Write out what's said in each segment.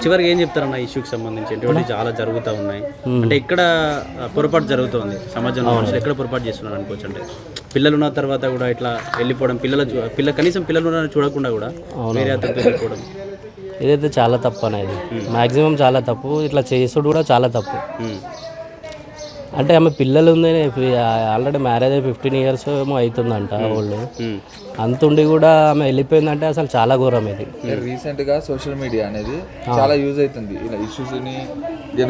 చివరికి ఏం చెప్తారన్న ఇష్యూకి సంబంధించి ఎటువంటి చాలా జరుగుతూ ఉన్నాయి అంటే ఇక్కడ పొరపాటు జరుగుతుంది సమాజంలో మనుషులు ఎక్కడ పొరపాటు చేస్తున్నారు అనుకోవచ్చు అంటే పిల్లలు ఉన్న తర్వాత కూడా ఇట్లా వెళ్ళిపోవడం కనీసం పిల్లలు ఉన్న చూడకుండా కూడా వేరే అతనితో వెళ్ళిపోవడం ఇదైతే చాలా తప్పు అనేది మ్యాక్సిమం చాలా తప్పు ఇట్లా చేసుడు కూడా చాలా తప్పు అంటే ఆమె పిల్లలు ఉంది ఆల్రెడీ మ్యారేజ్ అయ్యి 15 years ఏమో అవుతుందంట వాళ్ళు అంతుండి కూడా ఆమె వెళ్ళిపోయిందంటే అసలు చాలా ఘోరం ఇది. రీసెంట్గా సోషల్ మీడియా అనేది చాలా యూజ్ అవుతుంది ఇలా ఇష్యూస్ని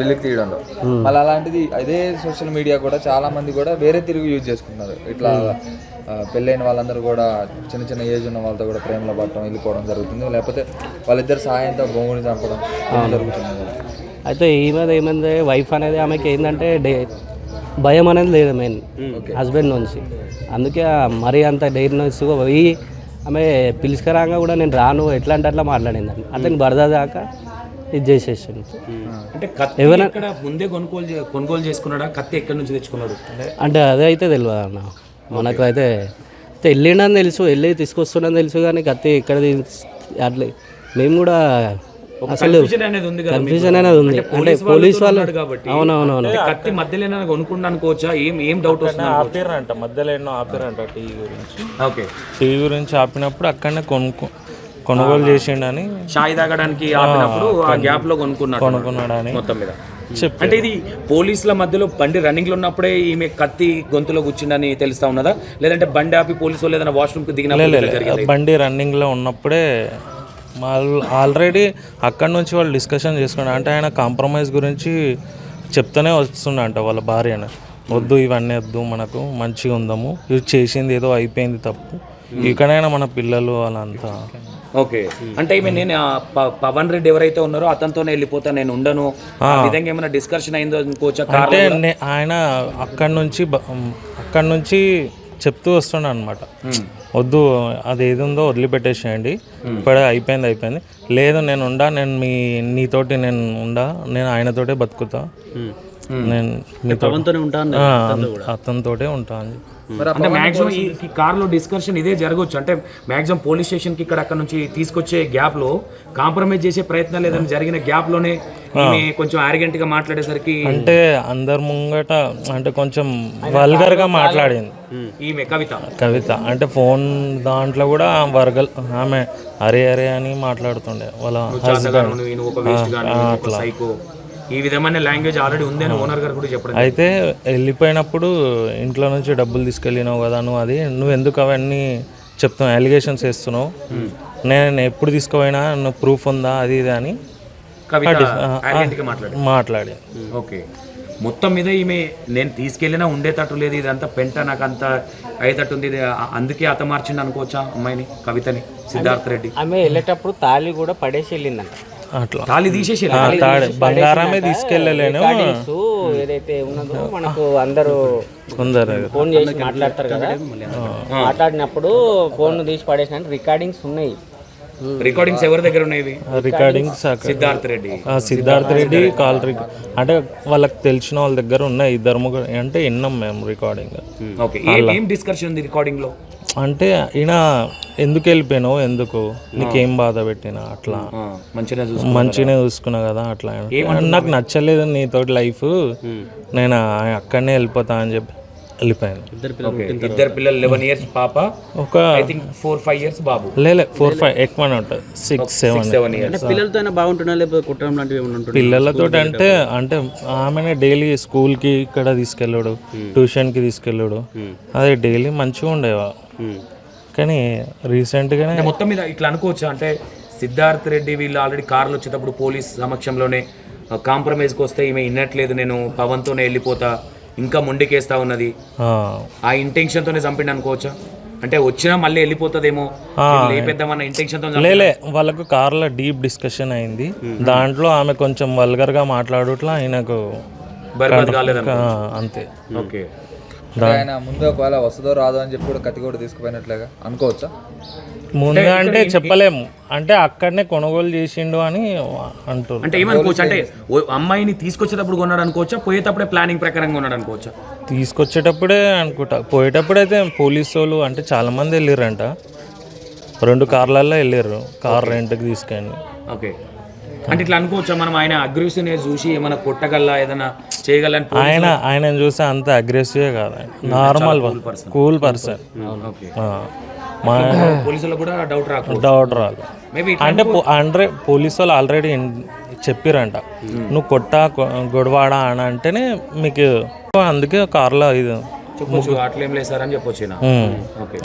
వెలికి తీయడంలో. మళ్ళీ అలాంటిది అదే సోషల్ మీడియా కూడా చాలా మంది కూడా వేరే తిరిగి యూజ్ చేసుకుంటున్నారు. ఇట్లా పెళ్ళైన వాళ్ళందరూ కూడా చిన్న చిన్న ఏజ్ ఉన్న వాళ్ళతో కూడా ప్రేమలో పడటం వెళ్ళిపోవడం జరుగుతుంది. లేకపోతే వాళ్ళిద్దరు సహాయంతో బొంగుని చంపడం జరుగుతుంది. అయితే ఏమైంది వైఫ్ అనేది ఆమెకి ఏంటంటే భయం అనేది లేదు మెయిన్ హస్బెండ్ నుంచి. అందుకే మరీ అంత డైర్నెస్గా పోయి ఆమె పిలుచుకరాగా కూడా నేను రాను ఎట్లా అంటే అట్లా మాట్లాడిందండి. అతని భర్త దాకా ఇది చేసేసింది. అంటే ఎవరైనా ముందే కొనుగోలు చేసుకున్నాడా కత్తి ఎక్కడి నుంచి తెచ్చుకున్నాడు అంటే అదే అయితే తెలియదు అన్న మనకు. అయితే వెళ్ళిండని తెలుసు, వెళ్ళి తీసుకొస్తున్నాను తెలుసు, కానీ కత్తి ఎక్కడ అట్లా మేము కూడా అసలు కన్ఫ్యూజన్ అనేది ఉంది. అంటే పోలీస్ వాళ్ళు అవునవునవును కత్తి మధ్యలో కొనుక్కుండా అనుకోవచ్చా? ఏం డౌట్ వస్తుంది? ఆపారంట మధ్యలో ఎన్నో ఆపారంట టీవీ గురించి. ఓకే, టీవీ గురించి ఆపినప్పుడు అక్కడనే కొనుగోలు చేసిండని షాయి తాగడానికి ఆపినప్పుడు ఆ గ్యాప్ లో కొనుక్కున్నాడని మొత్తం మీద అంటే ఇది పోలీసుల మధ్యలో బండి రన్నింగ్ లో ఉన్నప్పుడే ఈమె కత్తి గొంతులో కూర్చుందని తెలుస్తా ఉన్నదా, లేదంటే బండి ఆపి పోలీసు వాళ్ళు ఏదైనా వాష్రూమ్ కి దిగిన బండి రన్నింగ్ లో ఉన్నప్పుడే వాళ్ళు ఆల్రెడీ అక్కడి నుంచి వాళ్ళు డిస్కషన్ చేసుకున్నారు. అంటే ఆయన కాంప్రమైజ్ గురించి చెప్తూనే వస్తుండంట వాళ్ళ భార్యను, వద్దు ఇవన్నీ వద్దు, మనకు మంచిగా ఉందాము, ఇది చేసింది ఏదో అయిపోయింది తప్పు, ఇక్కడైనా మన పిల్లలు వాళ్ళంతా. ఓకే, అంటే నేను పవన్ రెడ్డి ఎవరైతే ఉన్నారో అతనితోనే వెళ్ళిపోతా, నేను ఉండను విధంగా ఏమైనా డిస్కషన్ అయిందో అనుకోవచ్చా? అంటే ఆయన అక్కడి నుంచి చెప్తూ వస్తుండ అనమాట, వద్దు అది ఏది ఉందో వదిలిపెట్టేసేయండి, ఇప్పుడే అయిపోయింది, లేదు నేను నీతోటి నేను నేను ఆయనతోటే బతుకుతా, నేను అతనితోటే ఉంటా అని. అంటే మాక్సిమం ఈ కార్లో డిస్కషన్ ఇదే జరగవచ్చు. అంటే మాక్సిమం పోలీస్ స్టేషన్ కి అక్కడ నుంచి తీసుకొచ్చే గ్యాప్ లో కాంప్రమైజ్ చేసే ప్రయత్నాలు ఏదైనా జరిగిన గ్యాప్ లోనే కొంచెం ఆరిగెంట్ గా మాట్లాడేసరికి అంటే అందరు ముంగట అంటే కొంచెం వల్గర్ గా మాట్లాడింది ఈమె కవిత. అంటే ఫోన్ దాంట్లో కూడా ఆమె అరే అని మాట్లాడుతుండే వాళ్ళ హస్బెండ్ అట్లా. ఈ విధమైన లాంగ్వేజ్ ఆల్రెడీ ఉందని ఓనర్ గారు కూడా చెప్పడం. అయితే వెళ్ళిపోయినప్పుడు ఇంట్లో నుంచి డబ్బులు తీసుకెళ్ళినావు కదా నువ్వు ఎందుకు అవన్నీ చెప్తున్నావు, అలిగేషన్స్ వేస్తున్నావు, నేను ఎప్పుడు తీసుకుపోయినా నువ్వు ప్రూఫ్ ఉందా అది ఇది అని మాట్లాడి. ఓకే, మొత్తం మీద ఈమె నేను తీసుకెళ్ళినా ఉండేటట్టు లేదు, ఇదంతా పెంట నాకు అంత అయ్యేటట్టు ఉంది, అందుకే అతమార్చింది అనుకోవచ్చా అమ్మాయిని, కవితని? సిద్ధార్థ రెడ్డి ఆమె వెళ్ళేటప్పుడు తాళి కూడా పడేసి వెళ్ళిందంట. అట్లా తాళి తీసేసి బంగారమే తీసుకెళ్ళలేను, ఏదైతే ఉన్నదో మనకు అందరూ ఫోన్ చేసి మాట్లాడతారు కదా, మాట్లాడినప్పుడు ఫోన్ తీసి పడేసిన రికార్డింగ్స్ ఉన్నాయి. రికార్డింగ్స్ ఎవరి దగ్గర ఉన్నాయి? రికార్డింగ్స్ సిద్ధార్థ రెడ్డి కాల్ అంటే వాళ్ళకి తెలిసిన వాళ్ళ దగ్గర ఉన్నాయి, ఇద్దరు ముగ్గురు అంటే విన్నాం మేము రికార్డింగ్. ఏం డిస్కషన్ ఉంది రికార్డింగ్ లో? అంటే ఈయన ఎందుకు వెళ్ళిపోయినావు, ఎందుకు నీకేం బాధ పెట్టినా, అట్లా మంచిగానే చూసుకున్నా కదా, అట్లా నాకు నచ్చలేదు నీతోటి లైఫ్, నేను అక్కడనే వెళ్ళిపోతా అని చెప్పి వెళ్ళిపోయాను. ఇద్దరు పిల్లలు 11 years పాప, ఒక 4-5 years బాబు. 4-5 ఎక్కువ ఉంటుంది, 6-7 years. పిల్లలతో బాగుంటున్నా లేకపోతే కుట్రం లాంటివి ఏమైనా ఉంటుంది పిల్లలతో? అంటే ఆమెనే డైలీ స్కూల్కి ఇక్కడ తీసుకెళ్ళాడు, ట్యూషన్కి తీసుకెళ్ళాడు, అదే డైలీ మంచిగా ఉండేవా. కానీ రీసెంట్గానే మొత్తం మీద ఇట్లా అనుకోవచ్చు. అంటే సిద్ధార్థ్ రెడ్డి వీళ్ళు ఆల్రెడీ కార్లు వచ్చేటప్పుడు పోలీస్ సమక్షంలోనే కాంప్రమైజ్కి వస్తే ఈమె వినట్లేదు, నేను పవన్తోనే వెళ్ళిపోతా, ఇంకా ముందుకేస్తా ఉన్నది, ఆ ఇంటెన్షన్తోనే చంపిండి అనుకోవచ్చా? అంటే వచ్చినా మళ్ళీ వెళ్ళిపోతుందేమో లేపేద్దామన్న ఇంటెన్షన్తో? వాళ్ళకు కార్లో డీప్ డిస్కషన్ అయింది, దాంట్లో ఆమె కొంచెం వల్గర్గా మాట్లాడుట్లా ఆయనకు అంతే. ఓకే, ఆయన ముందు ఒకవేళ వస్తుందో రాదో అని చెప్పి కూడా కత్తి కూడా తీసుకుపోయినట్లుగా అనుకోవచ్చా? ముందు అంటే చెప్పలేము, అంటే అక్కడనే కొనుగోలు చేసిండు అని అంటారు. అంటే ఏమనుకోవచ్చు, అంటే అమ్మాయిని తీసుకొచ్చేటప్పుడు కొన్నాడు అనుకోవచ్చా, పోయేటప్పుడే ప్లానింగ్ ప్రకారంగా కొన్నాడు అనుకోవచ్చా? తీసుకొచ్చేటప్పుడే అనుకుంటా, పోయేటప్పుడైతే పోలీసు వాళ్ళు అంటే చాలా మంది వెళ్ళిర్రంట, 2 కార్లలో వెళ్ళారు, కార్ రెంట్కి తీసుకెళ్ళి. ఓకే, అంటే ఇట్లా అనుకోవచ్చా మనం ఆయన అగ్రెసివ్ చూసి ఏమైనా కొట్టగల ఏదైనా చేయగలని ఆయన చూస్తే అంత అగ్రెసివే కాదు, నార్మల్ కూల్ పర్సన్. మా పోలీసులకు కూడా డౌట్ డౌట్ రాదు అంటే పోలీసు వాళ్ళు ఆల్రెడీ చెప్పిరంట, నువ్వు గొడవాడా అని అంటేనే మీకు, అందుకే కార్లో ఇది అట్లేం లేదు సార్ అని చెప్పొచ్చు.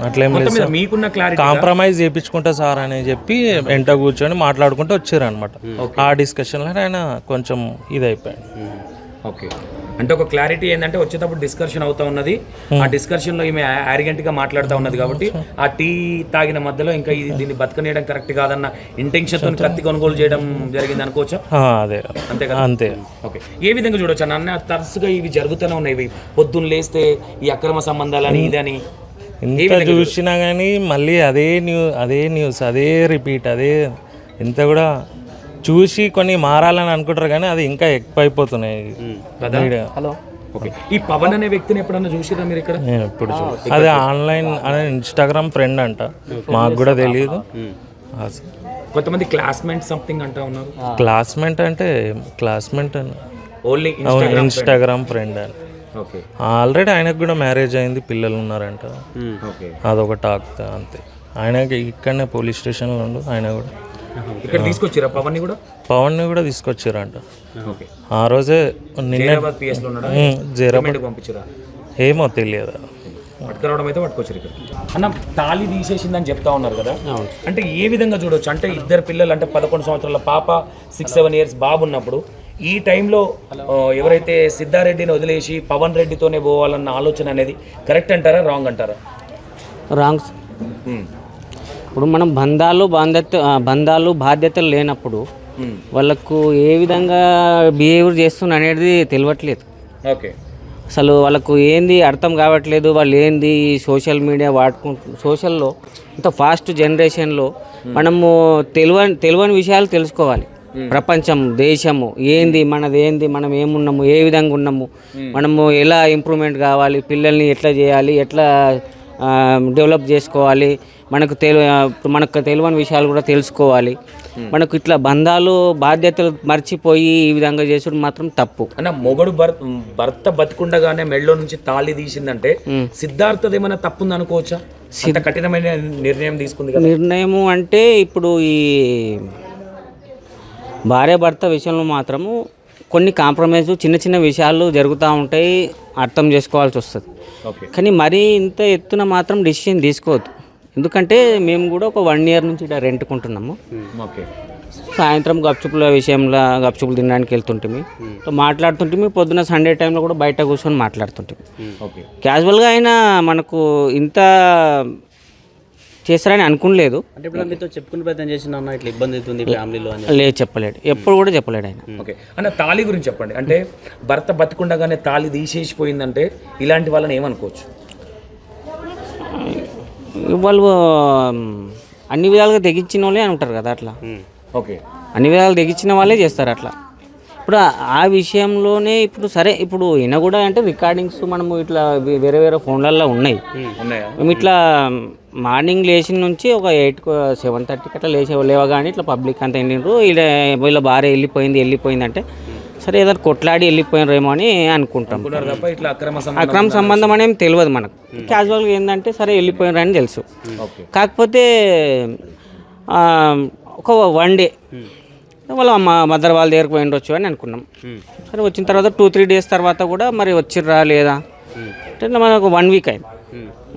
అట్లేం లేదు సార్, మీకున్న క్లారిటీ కాంప్రమైజ్ చేయించుకుంటా సార్ అని చెప్పి వెంట కూర్చొని మాట్లాడుకుంటూ వచ్చారు అనమాట. ఆ డిస్కషన్లో ఆయన కొంచెం ఇది అయిపోయాడు. ఓకే, అంటే ఒక క్లారిటీ ఏంటంటే వచ్చేటప్పుడు డిస్కషన్ అవుతా ఉన్నది, ఆ డిస్కషన్లో ఈమె యారిగెంట్గా మాట్లాడుతూ ఉన్నది కాబట్టి ఆ టీ తాగిన మధ్యలో ఇంకా దీన్ని బతకనేయడం కరెక్ట్ కాదన్న ఇంటెన్షన్తో కత్తి కొనుగోలు చేయడం జరిగింది అనుకోవచ్చా? అదే అంతే కదా, అంతే. ఓకే, ఏ విధంగా చూడొచ్చు అన్న తరచుగా ఇవి జరుగుతూనే ఉన్నాయి, ఇవి పొద్దున్న లేస్తే ఈ అక్రమ సంబంధాలని ఇదని ఇంత చూసినా కానీ మళ్ళీ అదే న్యూస్ అదే రిపీట్, అదే ఇంత కూడా చూసి కొన్ని మారాలని అనుకుంటారు కానీ అది ఇంకా ఎక్కువ అయిపోతున్నాయి. హలో, ఓకే, ఈ పవన్ అనే వ్యక్తిని ఎప్పుడన్నా చూసిరా మీరు ఇక్కడ? ఇప్పుడు అదే ఆన్లైన్ అనే ఇన్స్టాగ్రామ్ ఫ్రెండ్ అంట, మాకు కూడా తెలియదు. కొంతమంది క్లాస్మేట్ సంథింగ్ అంటా ఉన్నారు. క్లాస్మేట్ అంటే క్లాస్మేట్ ఓన్లీ ఇన్స్టాగ్రామ్ ఫ్రెండ్ అని. ఓకే, ఆల్రెడీ ఆయనకు కూడా మ్యారేజ్ అయింది, పిల్లలు ఉన్నారంట. ఓకే, అదొక టాక్ అంతే. ఆయనకి ఇక్కడనే పోలీస్ స్టేషన్లో ఉండు, ఆయన కూడా ఇక్కడ తీసుకొచ్చిరా పవన్ని కూడా తీసుకొచ్చారంట. ఓకే, ఆ రోజే నిన్న పంపించారా ఏమో తెలియదు, పట్టుకురావడం అయితే పట్టుకొచ్చారు ఇక్కడ. అన్న తాళి తీసేసిందని చెప్తా ఉన్నారు కదా, అంటే ఏ విధంగా చూడొచ్చు? అంటే ఇద్దరు పిల్లలు, అంటే 11 సంవత్సరాల పాప, 6-7 ఇయర్స్ బాబు ఉన్నప్పుడు ఈ టైంలో ఎవరైతే సిద్ధారెడ్డిని వదిలేసి పవన్ రెడ్డితోనే పోవాలన్న ఆలోచన అనేది కరెక్ట్ అంటారా, రాంగ్ అంటారా? రాంగ్. ఇప్పుడు మనం బంధాలు బాధ్యతలు లేనప్పుడు వాళ్ళకు ఏ విధంగా బిహేవియర్ చేస్తున్న అనేది తెలియట్లేదు. ఓకే, అసలు వాళ్ళకు ఏంది అర్థం కావట్లేదు. వాళ్ళు ఏంది సోషల్ మీడియా సోషల్లో ఇంత ఫాస్ట్ జనరేషన్లో మనము తెలియని విషయాలు తెలుసుకోవాలి. ప్రపంచం, దేశము ఏంది, మనది ఏంది, మనం ఏమున్నాము, ఏ విధంగా ఉన్నాము, మనము ఎలా ఇంప్రూవ్మెంట్ కావాలి, పిల్లల్ని ఎట్లా చేయాలి, ఎట్లా డెవలప్ చేసుకోవాలి, మనకు తెలియని విషయాలు కూడా తెలుసుకోవాలి. మనకు ఇట్లా బంధాలు బాధ్యతలు మర్చిపోయి ఈ విధంగా చేసుడు మాత్రం తప్పు. అన్న మొగడు భర్త బతికుండగానే మెళ్ళో నుంచి తాళి తీసిందంటే సిద్ధార్థది ఏమైనా తప్పుంది అనుకోవచ్చా? అంత కఠినమైన నిర్ణయం తీసుకుంది. నిర్ణయము అంటే ఇప్పుడు ఈ భార్య భర్త విషయంలో మాత్రము కొన్ని కాంప్రమైజ్ చిన్న చిన్న విషయాలు జరుగుతూ ఉంటాయి, అర్థం చేసుకోవాల్సి వస్తుంది. కానీ మరీ ఇంత ఎత్తున మాత్రం డిసిషన్ తీసుకోవద్దు. ఎందుకంటే మేము కూడా ఒక 1 year నుంచి ఇక్కడ రెంట్కుంటున్నాము. సాయంత్రం గప్చుపులు తినడానికి వెళ్తుంటే మాట్లాడుతుంటే పొద్దున సండే టైంలో కూడా బయట కూర్చొని మాట్లాడుతుంటే క్యాజువల్గా అయినా మనకు ఇంత చేస్తారని అనుకోలేదు. అంటే ఇప్పుడు మీతో చెప్పుకునే ప్రయత్నం చేసిన ఇట్లా ఇబ్బంది అవుతుంది ఫ్యామిలీలో అని లేదు, చెప్పలేడు, ఎప్పుడు కూడా చెప్పలేడు ఆయన. ఓకే అన్న, తాళి గురించి చెప్పండి. అంటే భర్త బతికుండగానే తాళి తీసేసిపోయిందంటే ఇలాంటి వాళ్ళని ఏమనుకోవచ్చు? వాళ్ళు అన్ని విధాలుగా తెగించిన వాళ్ళే అనుకుంటారు కదా అట్లా. ఓకే, అన్ని విధాలు తెగించిన వాళ్ళే చేస్తారు అట్లా. ఇప్పుడు ఆ విషయంలోనే ఇప్పుడు సరే, ఇప్పుడు ఈయన కూడా అంటే రికార్డింగ్స్ మనము ఇట్లా వేరే వేరే ఫోన్లలో ఉన్నాయి. మేము ఇట్లా మార్నింగ్ లేచిన నుంచి ఒక 7:30 అట్లా లేవగానే ఇట్లా పబ్లిక్ అంతా వెళ్ళిండ్రు, వీళ్ళ భార్య వెళ్ళిపోయింది అంటే సరే ఏదైనా కొట్లాడి వెళ్ళిపోయినరేమో అని అనుకుంటాం. అక్రమ సంబంధం అనేవి తెలియదు మనకు. క్యాజువల్గా ఏంటంటే సరే వెళ్ళిపోయినరని తెలుసు. కాకపోతే ఒక 1 day వాళ్ళ మదర్ వాళ్ళ దగ్గరకు పోయిండొచ్చు అని అనుకున్నాం. సరే వచ్చిన తర్వాత 2-3 days తర్వాత కూడా మరి వచ్చిర్రా లేదా అంటే మనకు 1 week అయింది.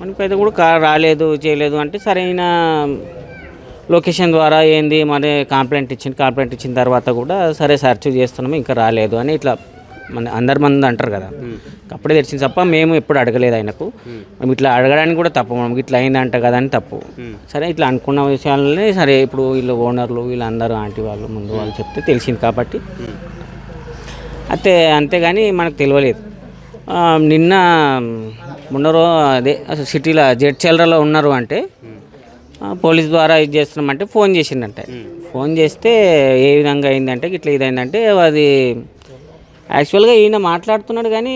1 week అయితే కూడా రాలేదు చేయలేదు అంటే సరైన లొకేషన్ ద్వారా ఏంది మరి కంప్లైంట్ ఇచ్చిన తర్వాత కూడా సరే సెర్చ్ చేస్తున్నాము ఇంకా రాలేదు అని ఇట్లా అందరి మంది అంటారు కదా, అప్పుడే తెలిసింది తప్ప మేము ఎప్పుడు అడగలేదు ఆయనకు. మేము ఇట్లా అడగడానికి కూడా తప్పు, మనకి ఇట్లా అయిందంట కదా అని తప్పు. సరే ఇట్లా అనుకున్న విషయాలనే సరే ఇప్పుడు వీళ్ళు ఓనర్లు వీళ్ళందరూ ఆంటీ వాళ్ళు ముందు వాళ్ళు చెప్తే తెలిసింది కాబట్టి అంతేగాని మనకు తెలియలేదు. మొన్న అదే సిటీలో జడ్చల్రాలో ఉన్నారు అంటే పోలీస్ ద్వారా ఇది చేస్తున్నామంటే ఫోన్ చేసిందంటే, ఫోన్ చేస్తే ఏ విధంగా అయిందంటే ఇట్లా ఇదైందంటే అది యాక్చువల్గా ఈయన మాట్లాడుతున్నాడు కానీ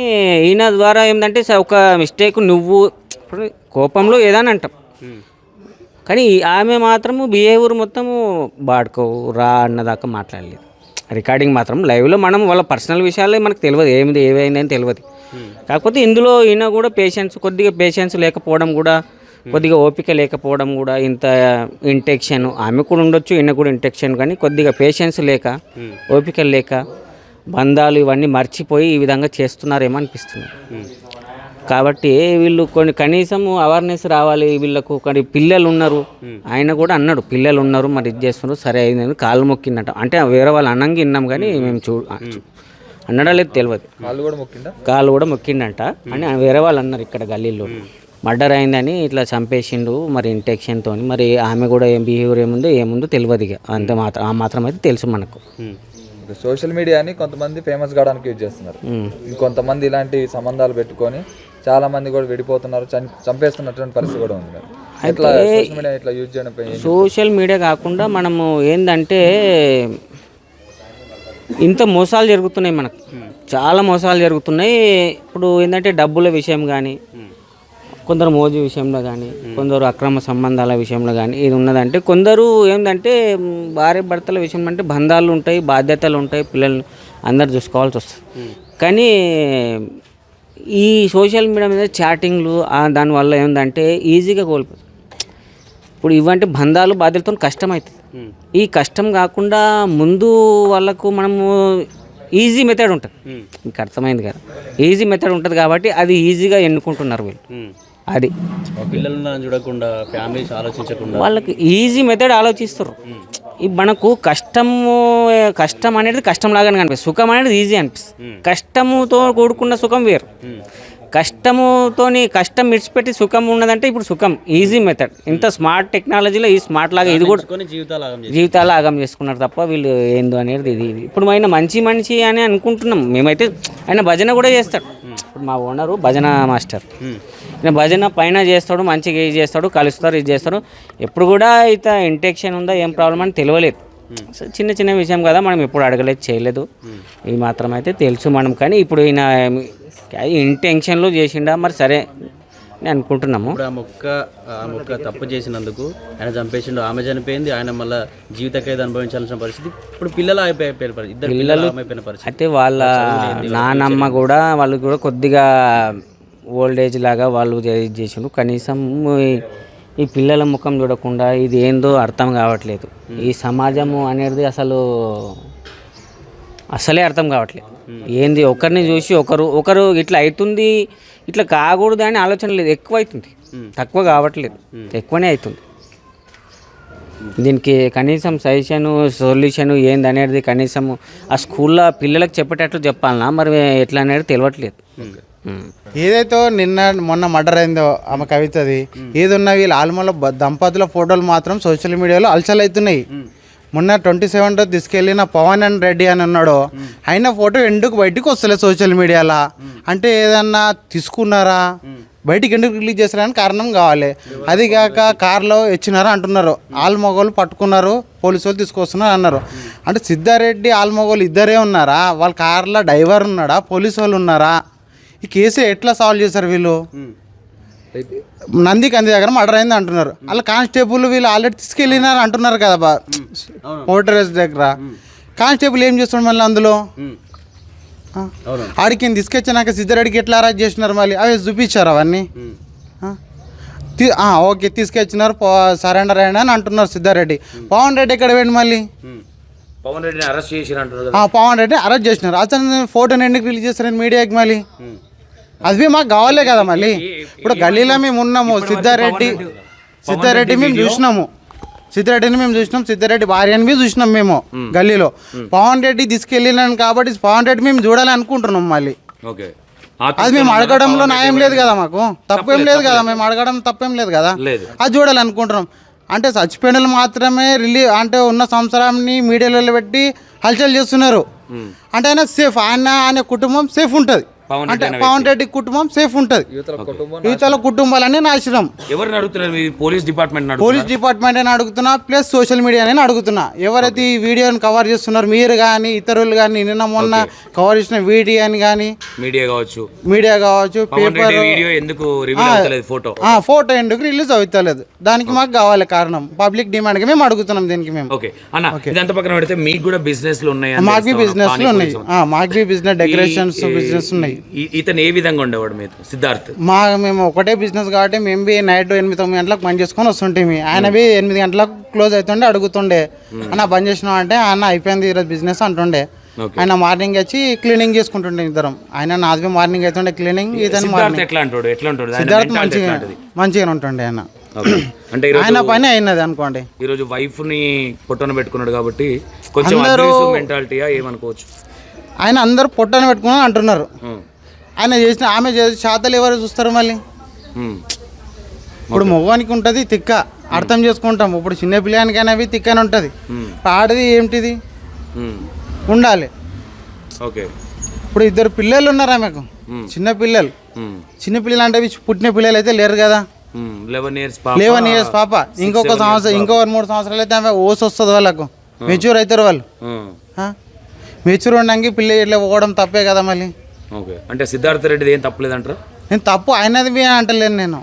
ఈయన ద్వారా ఏంటంటే ఒక మిస్టేక్ నువ్వు ఇప్పుడు కోపంలో ఏదని అంటాం కానీ ఆమె మాత్రము బిహేవియర్ మొత్తము బాడుకోవు రా అన్నదాకా మాట్లాడలేదు. రికార్డింగ్ మాత్రం లైవ్లో మనం వాళ్ళ పర్సనల్ విషయాలే మనకు తెలియదు ఏమైందని తెలియదు. కాకపోతే ఇందులో ఈయన కూడా కొద్దిగా పేషెన్స్ లేకపోవడం కూడా, కొద్దిగా ఓపిక లేకపోవడం కూడా, ఇంత ఇంటెక్షన్ ఆమె కూడా ఉండొచ్చు, ఈయన కూడా ఇంటెక్షన్, కానీ కొద్దిగా పేషెన్స్ లేక, ఓపిక లేక, బంధాలు ఇవన్నీ మర్చిపోయి ఈ విధంగా చేస్తున్నారేమో అనిపిస్తుంది. కాబట్టి వీళ్ళు కనీసం అవేర్నెస్ రావాలి వీళ్ళకు. కొన్ని పిల్లలు ఉన్నారు, ఆయన కూడా అన్నాడు పిల్లలు ఉన్నారు మరి ఇది చేస్తున్నారు, సరే అయిందని కాళ్ళు మొక్కిందట. అంటే వేరే వాళ్ళు అన్నంగా విన్నాం కానీ మేము అన్నడా లేదు తెలియదు. కాళ్ళు కూడా మొక్కిండంట అని వేరే వాళ్ళు అన్నారు ఇక్కడ గల్లీలో. మర్డర్ అయిందని ఇట్లా చంపేసిండు మరి ఇంటెక్షన్తో. మరి ఆమె కూడా ఏం బిహేవియర్ ఏముందో తెలియదు. ఇక అంతే మాత్రం అయితే తెలుసు మనకు. సోషల్ మీడియాని కొంతమంది ఫేమస్ కావడానికి యూజ్ చేస్తున్నారు, ఇంకొంతమంది ఇలాంటి సంబంధాలు పెట్టుకొని చాలా మంది కూడా విడిపోతున్నారు, చంపేస్తున్నటువంటి పరిస్థితి కూడా ఉంది. సోషల్ మీడియా కాకుండా మనము ఏంటంటే ఇంత మోసాలు జరుగుతున్నాయి మనకు, చాలా మోసాలు జరుగుతున్నాయి. ఇప్పుడు ఏంటంటే డబ్బుల విషయం కానీ, కొందరు మోజు విషయంలో కానీ, కొందరు అక్రమ సంబంధాల విషయంలో కానీ ఇది ఉన్నదంటే, కొందరు ఏంటంటే భార్య భర్తల విషయం అంటే బంధాలు ఉంటాయి, బాధ్యతలు ఉంటాయి, పిల్లల్ని అందరు చూసుకోవాల్సి వస్తుంది. కానీ ఈ సోషల్ మీడియా మీద చాటింగ్లు దానివల్ల ఏంటంటే ఈజీగా కోల్పోతుంది. ఇప్పుడు ఇవంటే బంధాలు బాధ్యతలతో కష్టం అవుతుంది. ఈ కష్టం కాకుండా ముందు వాళ్ళకు మనము ఈజీ మెథడ్ ఉంటుంది, మీకు అర్థమైంది కదా, ఈజీ మెథడ్ ఉంటుంది కాబట్టి అది ఈజీగా ఎన్నుకుంటున్నారు వీళ్ళు. అది పిల్లలను చూడకుండా, ఫ్యామిలీస్ ఆలోచించకుండా వాళ్ళకి ఈజీ మెథడ్ ఆలోచిస్తారు. మనకు కష్టం అనేది కష్టం లాగానే కనిపిస్తుంది, సుఖం అనేది ఈజీ అనిపిస్తుంది. కష్టముతో కూడుకున్న సుఖం వేరు. కష్టం విడిచిపెట్టి సుఖం ఉన్నదంటే ఇప్పుడు సుఖం ఈజీ మెథడ్. ఇంత స్మార్ట్ టెక్నాలజీలో ఈ స్మార్ట్ లాగా ఇది కూడా జీవితాలు ఆగం చేసుకున్నారు తప్ప వీళ్ళు ఏందో అనేది ఇది. ఇప్పుడు ఆయన మంచి అని అనుకుంటున్నాం మేమైతే. ఆయన భజన కూడా చేస్తాడు. ఇప్పుడు మా ఓనరు భజన మాస్టర్, ఆయన భజన పైన చేస్తాడు, మంచిగా ఇది చేస్తాడు, కలుస్తారు, ఇది చేస్తాడు. ఎప్పుడు కూడా ఇత ఇంటెక్షన్ ఉందా ఏం ప్రాబ్లం అని తెలియలేదు. చిన్న విషయం కదా, మనం ఎప్పుడు అడగలేదు, చేయలేదు. ఇది మాత్రం అయితే తెలుసు మనం. కానీ ఇప్పుడు ఈయన ఇంటెన్షన్లో చేసిండా మరి సరే అని అనుకుంటున్నాము. ఇప్పుడు ఆ మొక్క తప్పు చేసినందుకు ఆయన చంపేసిండు, ఆమె చనిపోయింది, ఆయన మళ్ళీ జీవిత ఖైదు అనుభవించాల్సిన పరిస్థితి. ఇప్పుడు పిల్లలు అయిపోయిన పరిస్థితి. అయితే వాళ్ళ నానమ్మ కూడా వాళ్ళు కూడా కొద్దిగా ఓల్డ్ ఏజ్ లాగా వాళ్ళు చేసిండు. కనీసం ఈ పిల్లల ముఖం చూడకుండా ఇది ఏందో అర్థం కావట్లేదు. ఈ సమాజము అనేది అసలే అర్థం కావట్లేదు. ఏంది ఒకరిని చూసి ఒకరు ఇట్లా అవుతుంది, ఇట్లా కాకూడదు అని ఆలోచన లేదు. ఎక్కువ అవుతుంది, తక్కువ కావట్లేదు, ఎక్కువనే అవుతుంది. దీనికి కనీసం సొల్యూషన్ ఏంది అనేది కనీసం ఆ స్కూల్లో పిల్లలకు చెప్పేటట్లు చెప్పాలన్నా మరి ఎట్లా అనేది తెలియట్లేదు. ఏదైతే మొన్న మర్డర్ అయిందో ఆమె కవితది ఏదున్నా వీళ్ళు ఆల్మోలో దంపతుల ఫోటోలు మాత్రం సోషల్ మీడియాలో అలచలవుతున్నాయి. మొన్న 27 తీసుకెళ్ళిన పవన్ అండ్ రెడ్డి అని ఉన్నాడు, ఆయన ఫోటో ఎందుకు బయటకు వస్తలేదు సోషల్ మీడియాలో? అంటే ఏదన్నా తీసుకున్నారా, బయటికి ఎందుకు రిలీజ్ చేస్తారని కారణం కావాలి. అది కాక కార్లో ఇచ్చినారా అంటున్నారు, ఆల్మొగోళ్ళు పట్టుకున్నారు, పోలీసు వాళ్ళు తీసుకొస్తున్నారు అన్నారు. అంటే సిద్ధారెడ్డి ఆల్మొగోళ్ళు ఇద్దరే ఉన్నారా? వాళ్ళ కార్లో డ్రైవర్ ఉన్నాడా, పోలీసు వాళ్ళు ఉన్నారా? ఈ కేసు ఎట్లా సాల్వ్ చేశారు వీళ్ళు? నంది దగ్గర మర్డర్ అయింది అంటున్నారు, అలా కానిస్టేబుల్ వీళ్ళు ఆల్రెడీ తీసుకెళ్ళినారు అంటున్నారు కదా మోటరేజ్ దగ్గర. కానిస్టేబుల్ ఏం చేస్తున్నాడు మళ్ళీ అందులో? ఆడికి తీసుకొచ్చినాక సిద్ధారెడ్డికి ఎట్లా అరెస్ట్ చేసినారు? మళ్ళీ అవి చూపించారు అవన్నీ. ఓకే తీసుకొచ్చినారు, సరెండర్ అయినా అని అంటున్నారు సిద్ధారెడ్డి. పవన్ రెడ్డి ఎక్కడ పోయింది మళ్ళీ? పవన్ రెడ్డిని అరెస్ట్ చేసినారు. అతను ఫోటోని ఎందుకు రిలీజ్ చేస్తారని మీడియాకి మళ్ళీ? అది మాకు కావాలే కదా మళ్ళీ. ఇప్పుడు గల్లీలో మేము ఉన్నాము, సిద్ధారెడ్డి మేము చూసినాము, సిద్ధారెడ్డి భార్యని మేము చూసినాం మేము గల్లీలో. పవన్ రెడ్డి తీసుకెళ్ళినాను కాబట్టి పవన్ రెడ్డి మేము చూడాలి అనుకుంటున్నాం మళ్ళీ. అది మేము అడగడంలో న్యాయం లేదు కదా, మాకు తప్పేం లేదు కదా, మేము అడగడం తప్పేం లేదు కదా, అది చూడాలి అనుకుంటున్నాం. అంటే చచ్చిపోయిన మాత్రమే అంటే ఉన్న సంవత్సరాన్ని మీడియాలో పెట్టి హల్చల్ చేస్తున్నారు. అంటే ఆయన సేఫ్, ఆయన కుటుంబం సేఫ్ ఉంటుంది. అంటే పవన్ రెడ్డి కుటుంబం సేఫ్ ఉంటుంది. యువతల కుటుంబాలన్నీ నాశనం. ఎవరిని అడుగుతున్నారు? పోలీస్ డిపార్ట్మెంట్ పోలీస్ డిపార్ట్మెంట్ అని అడుగుతున్నా, ప్లస్ సోషల్ మీడియా అని అడుగుతున్నా. ఎవరైతే ఈ వీడియోని కవర్ చేస్తున్నారు, మీరు కానీ ఇతరులు కానీ, నిన్న మొన్న కవర్ చేసిన వీడియోని కానీ, మీడియా కావచ్చు పేపర్ వీడియో ఎందుకు రివీల్ అవుతలేదు? ఫోటో ఎందుకు రిలీజ్ అవుతలేదు? దానికి మాకు కావాలి కారణం. పబ్లిక్ డిమాండ్కి మేము అడుగుతున్నాం దీనికి మేము. ఓకే అన్న, ఇదంతా పక్కన పెడితే మీకు కూడా బిజినెస్లు ఉన్నాయి? మాకు బిజినెస్లు ఉన్నాయి. మాకు బిజినెస్ డెకరేషన్స్ బిజినెస్ ఉన్నాయి. ఇతను ఏ విధంగా ఉండేవాడు మీరు సిద్ధార్థ్? మేము ఒకటే బిజినెస్ కాబట్టి మేము బి నైట్ 8-9 గంటలకు పని చేసుకొని వస్తుంటే, ఆయన బి 8 గంటలకు క్లోజ్ అవుతుండే, అడుగుతుండే అన్న బంద్ చేసినావు అంటే, అన్న అయిపోయింది ఈరోజు బిజినెస్ అంటుండే. ఆయన మార్నింగ్ వచ్చి క్లీనింగ్ చేసుకుంటుండే ఇద్దరం. ఆయన నాది మార్నింగ్ అవుతుండే క్లీనింగ్, ఇతను సిద్ధార్థ్ మంచిగా ఉంటుండే. ఆయన అంటే ఆయన పని అయినది అనుకోండి. ఈరోజు వైఫ్ ని పొట్టన పెట్టుకున్నాడు కాబట్టి కొంచెం మెంటాలిటీయా ఏమనుకోవచ్చు? ఆయన అందరూ పొట్టన పెట్టుకుని అంటున్నారు. ఆయన చేసిన ఆమె చేసిన శాతలు ఎవరు చూస్తారు మళ్ళీ? ఇప్పుడు మగవానికి ఉంటుంది తిక్క, అర్థం చేసుకుంటాం. ఇప్పుడు చిన్న పిల్లానికైనా అవి తిక్కని ఉంటుంది. ఆడది ఏమిటిది ఉండాలి. ఓకే, ఇప్పుడు 2 పిల్లలు ఉన్నారు ఆమెకు, చిన్న పిల్లలు అంటే పుట్టిన పిల్లలు అయితే లేరు కదా. 11 ఇయర్స్ పాప. ఇంకొక సంవత్సరం, ఇంకో 3 సంవత్సరాలు అయితే ఆమె ఓస్ వస్తుంది, వాళ్ళకు మెచ్యూర్ అవుతారు వాళ్ళు. మెచ్యూర్ ఉండడానికి పిల్ల ఇట్లా పోవడం తప్పే కదా మళ్ళీ. ఓకే, అంటే సిద్ధార్థ రెడ్డి ఏం తప్పలేదంటారా? నేను తప్పు అయినది అంటలేను, నేను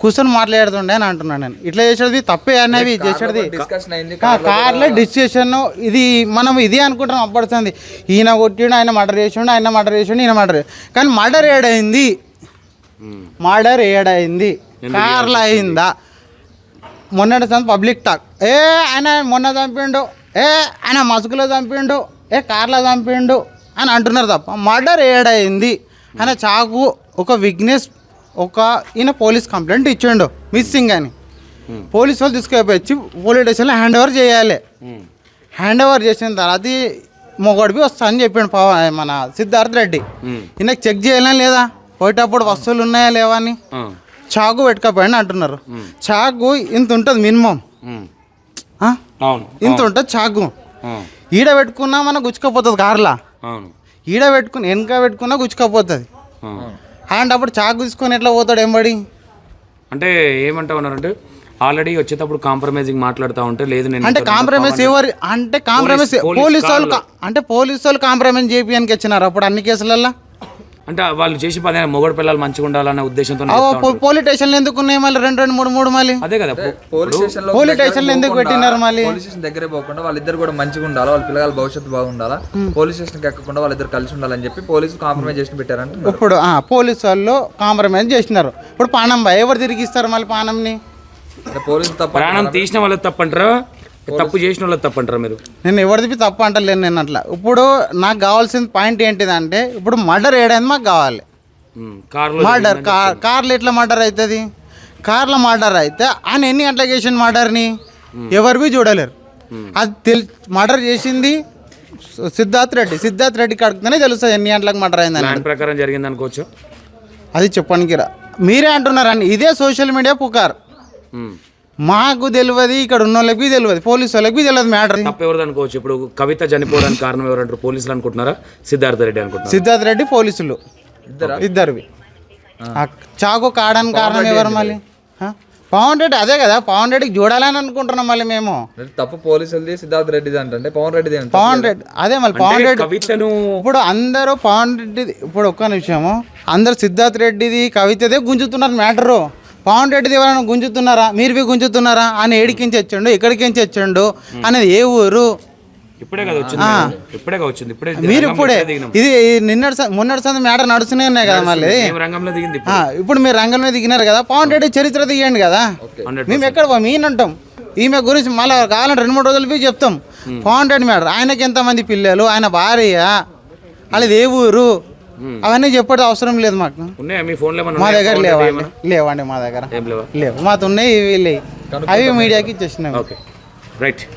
కూర్చొని మాట్లాడుతుండే అని అంటున్నాను. నేను ఇట్లా చేసేది తప్పే అనేది చేసేది. కార్లో డిస్కషన్ ఇది మనం ఇది అనుకుంటాం. అప్పడుతుంది ఈయన కొట్టిండు, ఆయన మర్డర్ చేసిండు, ఈయన మర్డర్. కానీ మర్డర్ ఏడైంది కార్లో అయిందా? మొన్నటి పబ్లిక్ టాక్, ఆయన మొన్న చంపిండు, ఆయన మసుకులో చంపిండు, కార్లో చంపిండు అని అంటున్నారు తప్ప మర్డర్ ఏడైంది. ఆయన చాకు ఒక విగ్నెస్ ఈయన పోలీస్ కంప్లైంట్ ఇచ్చిండు మిస్సింగ్ అని. పోలీసు వాళ్ళు తీసుకుపోయి పోలీస్ స్టేషన్లో హ్యాండ్ ఓవర్ చేయాలి. హ్యాండ్ ఓవర్ చేసిన తర్వాత మొగడిపి వస్తా అని చెప్పిండు మన సిద్ధార్థ్ రెడ్డి. ఈయనకు చెక్ చేయాలని లేదా, పోయేటప్పుడు వస్తువులు ఉన్నాయా లేవా అని. చాకు పెట్టుకపోయాని అంటున్నారు. చాకు ఇంత ఉంటుంది మినిమం, ఇంత ఉంటుంది చాకు. ఈడ పెట్టుకున్నా మనం గుచ్చుకపోతుంది కార్లా, ఈడ పెట్టుకుని వెనక పెట్టుకున్నా గుచ్చుకపోతుంది. అలాంటప్పుడు చాకు తీసుకొని ఎట్లా పోతాడు ఎంబడి? అంటే ఏమంటా ఉన్నారంటే ఆల్రెడీ వచ్చేటప్పుడు కాంప్రమైజింగ్ మాట్లాడుతూ ఉంటే లేదు నేను అంటే కాంప్రమైజ్ ఎవరు అంటే కాంప్రమైజ్ పోలీసు వాళ్ళు కాంప్రమైజ్ చేపియానికి వచ్చినారు అప్పుడు అన్ని కేసులల్లో. అంటే వాళ్ళు చేసి పదే మొగడు పిల్లలు మంచిగా ఉండాలనే ఉద్దేశంతో పోలీస్ స్టేషన్లు ఎందుకు ఉన్నాయి మళ్ళీ 2-3 మళ్ళీ? అదే కదా పోలీస్ స్టేషన్లు ఎందుకు పెట్టినారు మళ్ళీ? పోలీస్ స్టేషన్ దగ్గరే పోకుండా వాళ్ళిద్దరు కూడా మంచిగా ఉండాలి, వాళ్ళ పిల్లల భవిష్యత్తు బాగుండాలా, పోలీస్ స్టేషన్కి ఎక్కకుండా వాళ్ళిద్దరు కలిసి ఉండాలని చెప్పి పోలీసు కాంప్రమైజేషన్ పెట్టారంటే ఇప్పుడు పోలీసు వాళ్ళు కాంప్రమైజ్ చేసినారు. ఇప్పుడు పానం ఎవరు తిరిగిస్తారు మళ్ళీ పానంని? పోలీసు తప్ప ప్రాణం తీసిన వాళ్ళకి తప్పంటారా, తప్పు చేసిన వాళ్ళకి తప్పంటారా మీరు? నేను ఎవరిది తప్పు అంటలేను నేను అట్లా. ఇప్పుడు నాకు కావాల్సిన పాయింట్ ఏంటిదంటే, ఇప్పుడు మర్డర్ ఏడైంది మాకు కావాలి. మర్డర్ కార్లో ఎట్లా మర్డర్ అవుతుంది? కార్లో మర్డర్ అయితే ఆయన ఎన్ని గంటలకు చేసిన మర్డర్ని ఎవరివి చూడలేరు. అది మర్డర్ చేసింది సిద్ధార్థ్ రెడ్డికి అడుగుతూనే తెలుస్తుంది ఎన్ని గంటలకు మర్డర్ అయిందని. ప్రకారం జరిగింది అనుకోవచ్చు. అది చెప్పడానికి మీరే అంటున్నారని. ఇదే సోషల్ మీడియా పుకార్. మాకు తెలియదు, ఇక్కడ ఉన్న వాళ్ళకి తెలియదు, పోలీసు వాళ్ళకి తెలియదు మ్యాటర్. తప్పు ఎవరు అనుకోవచ్చు? ఇప్పుడు కవిత చనిపోవడానికి కారణం ఎవరు అంటారు? పోలీసులు అనుకుంటున్నారా, సిద్ధార్థ రెడ్డి అనుకుంటున్నారు? సిద్ధార్థ రెడ్డి పోలీసులు ఇద్దరివి. చాకు కాడానికి కారణం ఎవరు మళ్ళీ? పవన్ రెడ్డి. అదే కదా పవన్ రెడ్డికి చూడాలని అనుకుంటున్నాం మళ్ళీ మేము. తప్పు పోలీసులది సిద్ధార్థ రెడ్డి అంటే పవన్ రెడ్డి అదే మళ్ళీ పవన్ రెడ్డి. ఇప్పుడు అందరూ పవన్ రెడ్డి, ఇప్పుడు ఒక్క నిమిషము, అందరు సిద్ధార్థ రెడ్డిది కవితదే గుంజుతున్నారు మ్యాటరు. పవన్ రెడ్డిది ఎవరైనా గుంజుతున్నారా? మీరు గుంజుతున్నారా? ఆయన ఏడికించి వచ్చాడు, ఎక్కడికించి వచ్చాడు అనేది ఏ ఊరు? ఇప్పుడే కదా వచ్చింది. మీరు ఇప్పుడే ఇది మొన్నటి సంది మ్యాటర్ నడుస్తూనే ఉన్నాయి కదా మళ్ళీ. ఇప్పుడు మీరు రంగంలో దిగినారు కదా, పవన్ రెడ్డి చరిత్ర దిగండి కదా. మేము ఎక్కడ మీనంటాం ఈమె గురించి మళ్ళీ కావాలంటే 2-3 రోజులు పోయి చెప్తాం. పవన్ రెడ్డి మ్యాటర్, ఆయనకి ఎంతమంది పిల్లలు, ఆయన భార్య, వాళ్ళది ఏ ఊరు, అవన్నీ చెప్పడం అవసరం లేదు మాకు. మా దగ్గర లేవండి మా దగ్గర లేవు. మాతో ఉన్నాయి, ఇవి అవి మీడియాకి ఇచ్చేసినాం. రైట్.